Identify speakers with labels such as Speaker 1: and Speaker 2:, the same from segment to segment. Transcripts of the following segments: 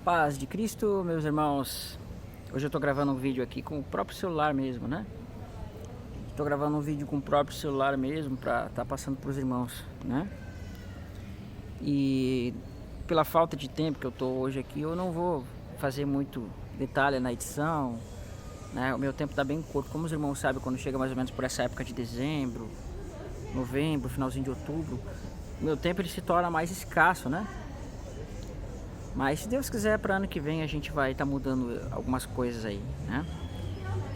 Speaker 1: Paz de Cristo, meus irmãos. Hoje eu estou gravando um vídeo aqui com o próprio celular mesmo, né? Estou gravando um vídeo com o próprio celular mesmo para estar passando para os irmãos, né? E pela falta de tempo que eu estou hoje aqui, eu não vou fazer muito detalhe na edição, né? O meu tempo está bem curto. Como os irmãos sabem, quando chega mais ou menos por essa época de dezembro, novembro, finalzinho de outubro, o meu tempo ele se torna mais escasso, né? Mas se Deus quiser, para ano que vem a gente vai estar mudando algumas coisas aí, né?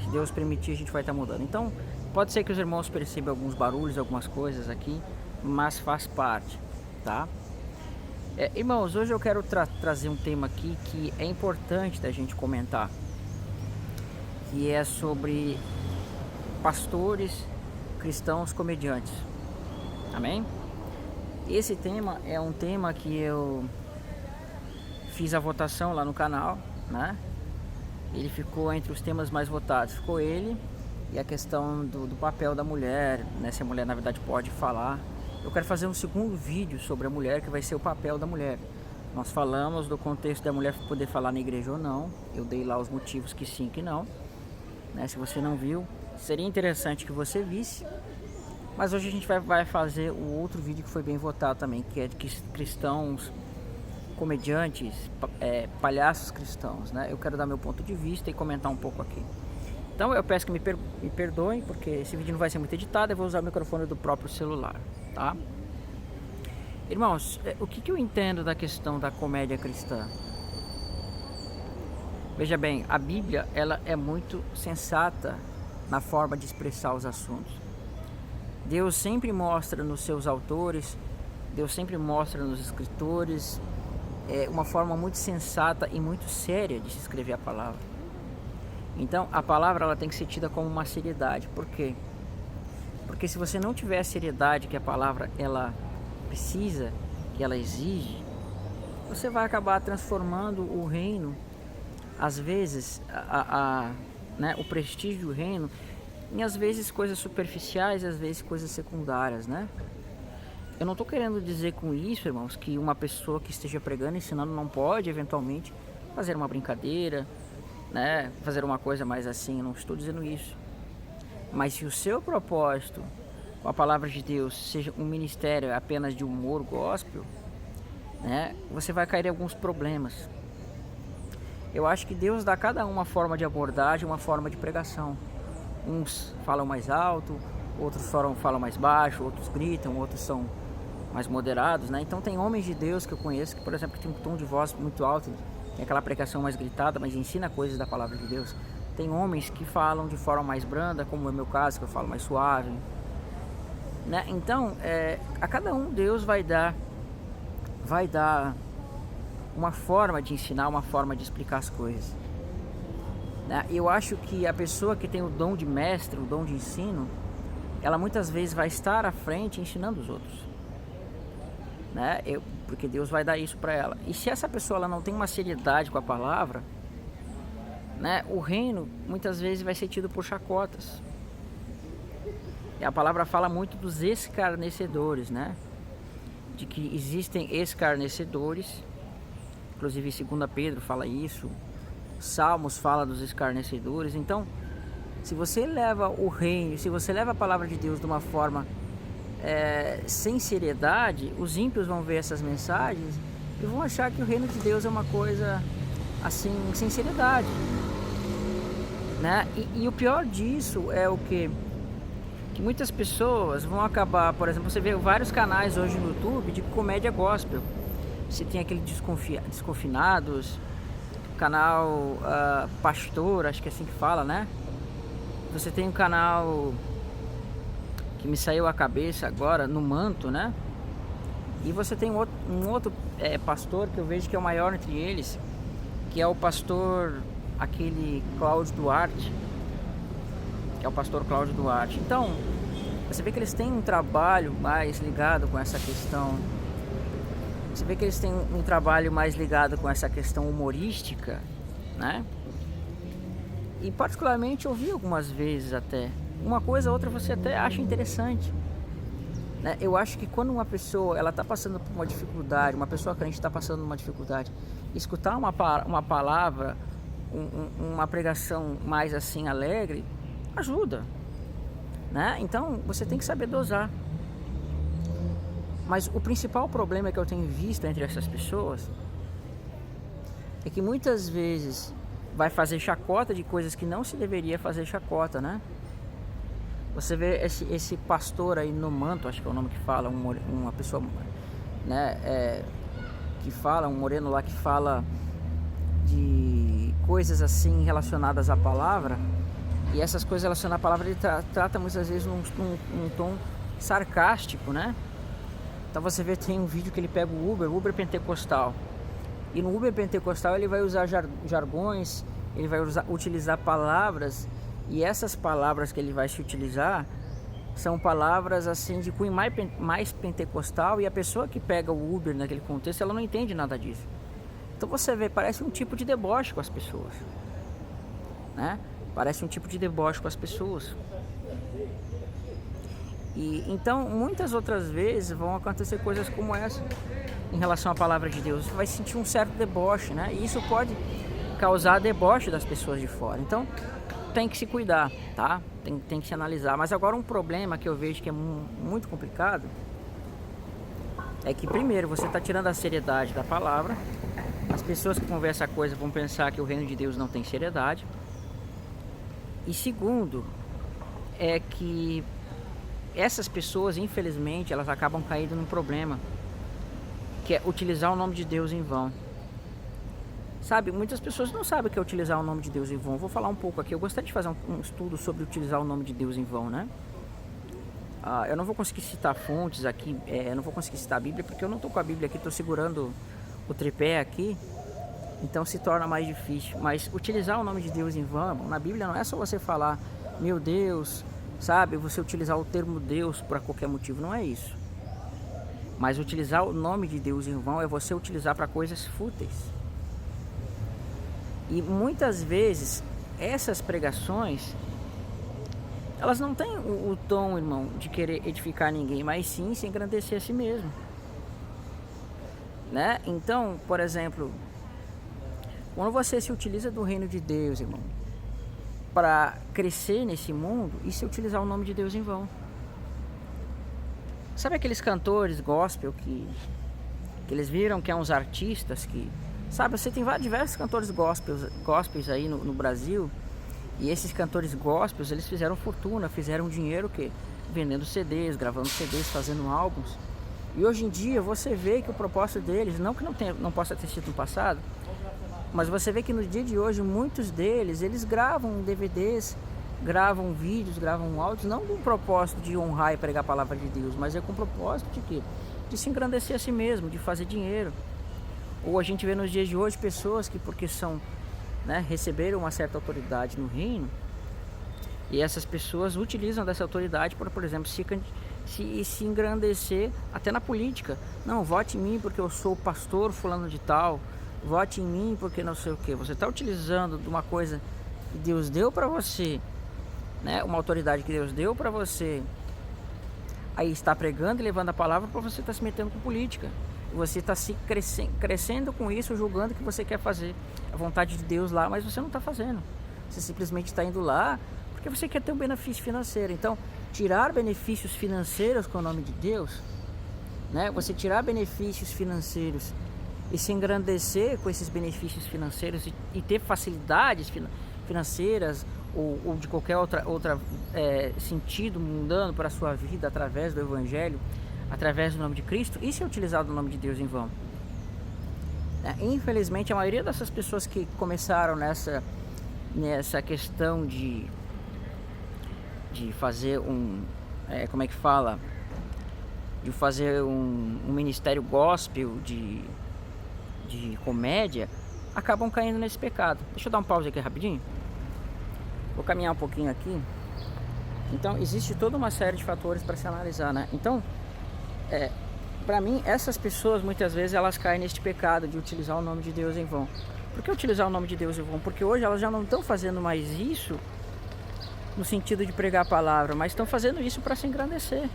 Speaker 1: Se Deus permitir, a gente vai estar mudando. Então, pode ser que os irmãos percebam alguns barulhos, algumas coisas aqui, mas faz parte, tá? Irmãos, hoje eu quero trazer um tema aqui que é importante da gente comentar, que é sobre pastores cristãos comediantes. Amém? Esse tema é um tema que eu fiz a votação lá no canal, né? Ele ficou entre os temas mais votados. Ficou ele e a questão do papel da mulher, né? Se a mulher na verdade pode falar. Eu quero fazer um segundo vídeo sobre a mulher, que vai ser o papel da mulher. Nós falamos do contexto da mulher poder falar na igreja ou não. Eu dei lá os motivos que sim, que não, né? Se você não viu, seria interessante que você visse. Mas hoje a gente vai fazer o outro vídeo que foi bem votado também, que é de cristãos comediantes, palhaços cristãos, né? Eu quero dar meu ponto de vista e comentar um pouco aqui. Então eu peço que me perdoem, porque esse vídeo não vai ser muito editado, eu vou usar o microfone do próprio celular, tá? Irmãos, o que eu entendo da questão da comédia cristã? Veja bem, a Bíblia, ela é muito sensata na forma de expressar os assuntos. Deus sempre mostra nos seus autores, Deus sempre mostra nos escritores, uma forma muito sensata e muito séria de se escrever a palavra. Então a palavra ela tem que ser tida como uma seriedade. Por quê? Porque se você não tiver a seriedade que a palavra ela precisa, que ela exige, você vai acabar transformando o reino, às vezes né, o prestígio do reino, em às vezes coisas superficiais, às vezes coisas secundárias, né? Eu não estou querendo dizer com isso, irmãos, que uma pessoa que esteja pregando, ensinando, não pode, eventualmente, fazer uma brincadeira, né? Fazer uma coisa mais assim, eu não estou dizendo isso. Mas se o seu propósito com a palavra de Deus seja um ministério apenas de humor gospel, né? Você vai cair em alguns problemas. Eu acho que Deus dá a cada um uma forma de abordagem, uma forma de pregação. Uns falam mais alto, outros falam mais baixo, outros gritam, outros são mais moderados, né? Então tem homens de Deus que eu conheço que, por exemplo, que tem um tom de voz muito alto, tem aquela pregação mais gritada, mas ensina coisas da palavra de Deus. Tem homens que falam de forma mais branda, como é o meu caso, que eu falo mais suave, né? Então, a cada um Deus vai dar uma forma de ensinar, uma forma de explicar as coisas, né? Eu acho que a pessoa que tem o dom de mestre, o dom de ensino, ela muitas vezes vai estar à frente ensinando os outros, né? Porque Deus vai dar isso para ela. E se essa pessoa ela não tem uma seriedade com a palavra, né? O reino muitas vezes vai ser tido por chacotas. E a palavra fala muito dos escarnecedores, né? De que existem escarnecedores. Inclusive 2 Pedro fala isso. Salmos fala dos escarnecedores. Então, se você leva o reino, se você leva a palavra de Deus de uma forma sem seriedade, os ímpios vão ver essas mensagens e vão achar que o reino de Deus é uma coisa assim, sem seriedade, né? E o pior disso é o que muitas pessoas vão acabar, por exemplo, você vê vários canais hoje no YouTube de comédia gospel. Você tem aquele Desconfinados, canal Pastor, acho que é assim que fala, né? Você tem um canal que me saiu a cabeça agora, no Manto, né? E você tem um outro pastor que eu vejo que é o maior entre eles, que é o pastor, aquele Cláudio Duarte, que é o pastor Cláudio Duarte. Então, você vê que eles têm um trabalho mais ligado com essa questão. Você vê que eles têm um trabalho mais ligado com essa questão humorística, né? E particularmente eu vi algumas vezes até. Uma coisa ou outra você até acha interessante, né? Eu acho que quando uma pessoa ela está passando por uma dificuldade, uma pessoa crente está passando por uma dificuldade, escutar uma palavra, uma pregação mais assim alegre, ajuda, né? Então você tem que saber dosar. Mas o principal problema que eu tenho visto entre essas pessoas é que muitas vezes vai fazer chacota de coisas que não se deveria fazer chacota, né? Você vê esse pastor aí no manto, acho que é o nome que fala, uma pessoa, né, que fala, um moreno lá que fala de coisas assim relacionadas à palavra, e essas coisas relacionadas à palavra ele trata muitas vezes num tom sarcástico, né? Então você vê, tem um vídeo que ele pega o Uber pentecostal, e no Uber pentecostal ele vai usar jargões, ele vai utilizar palavras, e essas palavras que ele vai se utilizar são palavras assim de cunho mais pentecostal, e a pessoa que pega o Uber naquele contexto, ela não entende nada disso. Então você vê, parece um tipo de deboche com as pessoas, né? Parece um tipo de deboche com as pessoas. E então muitas outras vezes vão acontecer coisas como essa em relação à palavra de Deus. Você vai sentir um certo deboche, né? E isso pode causar deboche das pessoas de fora. Então tem que se cuidar, tá? Tem que se analisar. Mas agora um problema que eu vejo que é muito complicado é que primeiro você está tirando a seriedade da palavra. As pessoas que conversam a coisa vão pensar que o reino de Deus não tem seriedade. E segundo é que essas pessoas, infelizmente, elas acabam caindo num problema, que é utilizar o nome de Deus em vão. Sabe, muitas pessoas não sabem o que é utilizar o nome de Deus em vão. Vou falar um pouco aqui. Eu gostaria de fazer um estudo sobre utilizar o nome de Deus em vão, né? Eu não vou conseguir citar fontes aqui, eu não vou conseguir citar a Bíblia, porque eu não estou com a Bíblia aqui, estou segurando o tripé aqui, então se torna mais difícil. Mas utilizar o nome de Deus em vão, na Bíblia não é só você falar, meu Deus, sabe, você utilizar o termo Deus para qualquer motivo, não é isso. Mas utilizar o nome de Deus em vão é você utilizar para coisas fúteis. E muitas vezes essas pregações, elas não têm o tom, irmão, de querer edificar ninguém, mas sim se engrandecer a si mesmo, né? Então, por exemplo, quando você se utiliza do reino de Deus, irmão, para crescer nesse mundo, isso é utilizar o nome de Deus em vão. Sabe aqueles cantores gospel que eles viram que é uns artistas que... Sabe, você tem diversos cantores gospels aí no Brasil, e esses cantores gospels, eles fizeram fortuna, fizeram dinheiro que vendendo CDs, gravando CDs, fazendo álbuns. E hoje em dia você vê que o propósito deles, não que não possa ter sido no passado, mas você vê que no dia de hoje muitos deles, eles gravam DVDs, gravam vídeos, gravam áudios, não com o propósito de honrar e pregar a palavra de Deus, mas é com o propósito de quê? De se engrandecer a si mesmo, de fazer dinheiro. Ou a gente vê nos dias de hoje pessoas que, porque são, né, receberam uma certa autoridade no reino, e essas pessoas utilizam dessa autoridade para, por exemplo, se engrandecer até na política. Não, vote em mim porque eu sou pastor fulano de tal, vote em mim porque não sei o que. Você está utilizando de uma coisa que Deus deu para você, né, uma autoridade que Deus deu para você, aí está pregando e levando a palavra, para você estar se metendo com política. Você está se crescendo com isso, julgando que você quer fazer a vontade de Deus lá, mas você não está fazendo. Você simplesmente está indo lá porque você quer ter um benefício financeiro. Então, tirar benefícios financeiros com o nome de Deus, né? Você tirar benefícios financeiros e se engrandecer com esses benefícios financeiros e ter facilidades financeiras ou de qualquer outra sentido mundano para a sua vida através do Evangelho, através do nome de Cristo, isso é utilizado o nome de Deus em vão. Infelizmente, a maioria dessas pessoas que começaram nessa questão de fazer de fazer um ministério gospel de comédia, acabam caindo nesse pecado. Deixa eu dar um pause aqui rapidinho. Vou caminhar um pouquinho aqui. Então, existe toda uma série de fatores para se analisar, né? Então, para mim, essas pessoas muitas vezes elas caem neste pecado de utilizar o nome de Deus em vão. Por que utilizar o nome de Deus em vão? Porque hoje elas já não estão fazendo mais isso no sentido de pregar a palavra, mas estão fazendo isso para se engrandecer,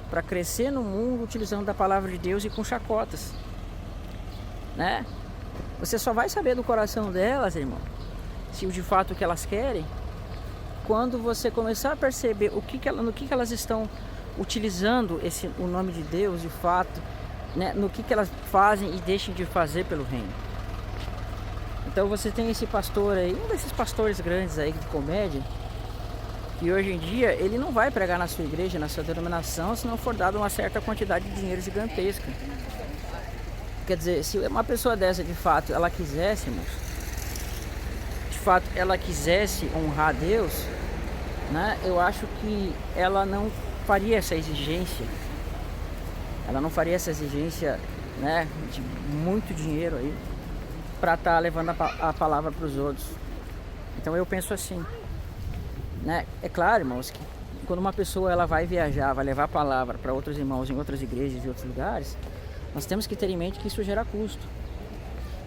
Speaker 1: para crescer no mundo utilizando a palavra de Deus e com chacotas, né? Você só vai saber do coração delas, irmão, se de fato o que elas querem, quando você começar a perceber no que elas estão utilizando o nome de Deus de fato, né, no que elas fazem e deixam de fazer pelo reino. Então você tem esse pastor aí, um desses pastores grandes aí de comédia, que hoje em dia ele não vai pregar na sua igreja, na sua denominação, se não for dado uma certa quantidade de dinheiro gigantesca. Quer dizer, se uma pessoa dessa de fato ela quisesse, irmãos, de fato ela quisesse honrar a Deus, né, eu acho que ela não faria essa exigência. Ela não faria essa exigência, né, de muito dinheiro aí para estar levando a palavra para os outros. Então eu penso assim, né? É claro, irmãos, que quando uma pessoa ela vai viajar, vai levar a palavra para outros irmãos em outras igrejas e outros lugares, nós temos que ter em mente que isso gera custo.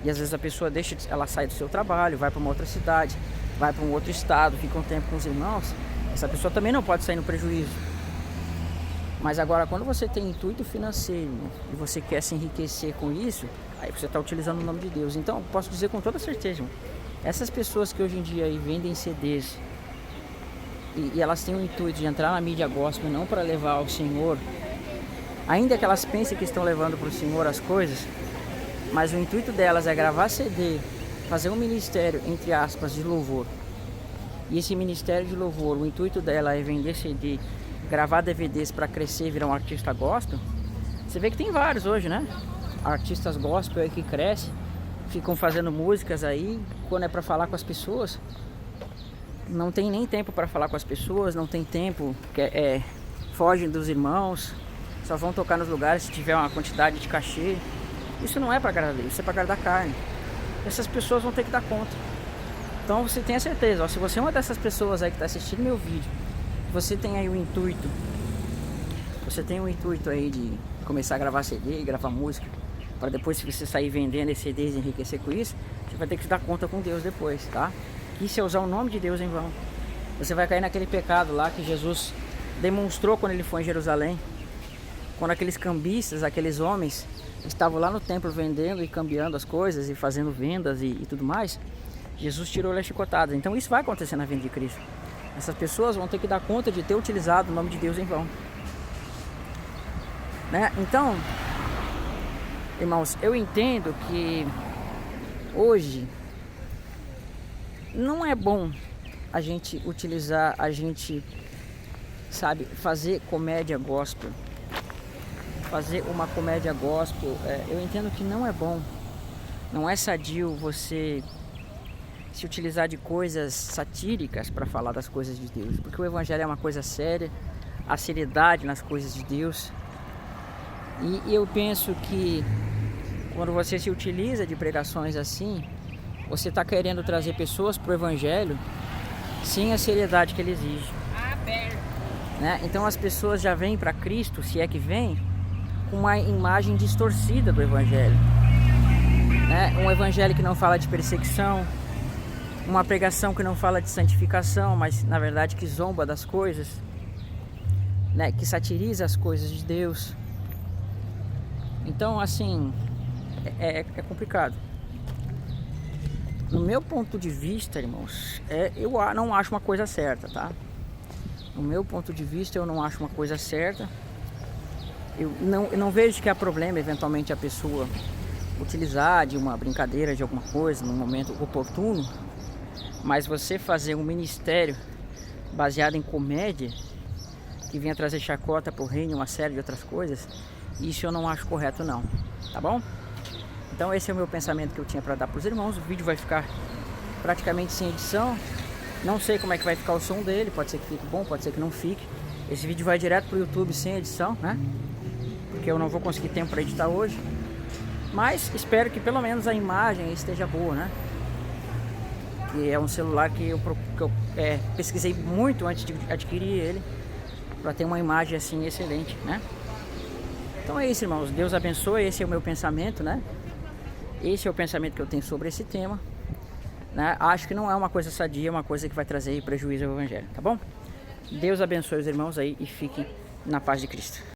Speaker 1: E às vezes a pessoa ela sai do seu trabalho, vai para uma outra cidade, vai para um outro estado, fica um tempo com os irmãos. Essa pessoa também não pode sair no prejuízo. Mas agora, quando você tem intuito financeiro e você quer se enriquecer com isso, aí você está utilizando o nome de Deus. Então, posso dizer com toda certeza, irmão, essas pessoas que hoje em dia aí vendem CDs e elas têm o intuito de entrar na mídia gospel não para levar ao Senhor, ainda que elas pensem que estão levando para o Senhor as coisas, mas o intuito delas é gravar CD, fazer um ministério, entre aspas, de louvor. E esse ministério de louvor, o intuito dela é vender CD, gravar DVDs para crescer e virar um artista gospel. Você vê que tem vários hoje, né? Artistas gospel aí que crescem, ficam fazendo músicas aí, quando é para falar com as pessoas, não tem nem tempo para falar com as pessoas, não tem tempo, fogem dos irmãos, só vão tocar nos lugares se tiver uma quantidade de cachê. Isso não é para agradar, isso é para agradar a carne. Essas pessoas vão ter que dar conta. Então você tenha certeza, ó, se você é uma dessas pessoas aí que está assistindo meu vídeo, você tem aí o intuito, aí de começar a gravar CD, gravar música, para depois, se você sair vendendo esses CDs e enriquecer com isso, você vai ter que se dar conta com Deus depois, tá? Isso é usar o nome de Deus em vão. Você vai cair naquele pecado lá que Jesus demonstrou quando ele foi em Jerusalém, quando aqueles cambistas, aqueles homens, estavam lá no templo vendendo e cambiando as coisas e fazendo vendas e tudo mais. Jesus tirou-lhe a chicotada. Então isso vai acontecer na vinda de Cristo. Essas pessoas vão ter que dar conta de ter utilizado o nome de Deus em vão, né? Então, irmãos, eu entendo que hoje não é bom a gente utilizar, sabe, fazer comédia gospel. Fazer uma comédia gospel, eu entendo que não é bom. Não é sadio você se utilizar de coisas satíricas para falar das coisas de Deus, porque o evangelho é uma coisa séria, a seriedade nas coisas de Deus. E eu penso que quando você se utiliza de pregações assim, você está querendo trazer pessoas para o evangelho sem a seriedade que ele exige, né? Então as pessoas já vêm para Cristo, se é que vêm, com uma imagem distorcida do evangelho, né? Um evangelho que não fala de perseguição, uma pregação que não fala de santificação, mas na verdade que zomba das coisas, né? Que satiriza as coisas de Deus. Então, assim, é complicado. No meu ponto de vista, irmãos, eu não acho uma coisa certa, tá? No meu ponto de vista, eu não acho uma coisa certa. Eu não vejo que há problema, eventualmente, a pessoa utilizar de uma brincadeira, de alguma coisa, no momento oportuno. Mas você fazer um ministério baseado em comédia, que venha trazer chacota para o reino e uma série de outras coisas, isso eu não acho correto não, tá bom? Então esse é o meu pensamento que eu tinha para dar para os irmãos. O vídeo vai ficar praticamente sem edição. Não sei como é que vai ficar o som dele, pode ser que fique bom, pode ser que não fique. Esse vídeo vai direto para o YouTube sem edição, né? Porque eu não vou conseguir tempo para editar hoje. Mas espero que pelo menos a imagem esteja boa, né? Que é um celular que eu pesquisei muito antes de adquirir ele, para ter uma imagem assim excelente, né? Então é isso, irmãos. Deus abençoe. Esse é o meu pensamento, né? Esse é o pensamento que eu tenho sobre esse tema, né? Acho que não é uma coisa sadia, é uma coisa que vai trazer prejuízo ao evangelho, tá bom? Deus abençoe os irmãos aí e fiquem na paz de Cristo.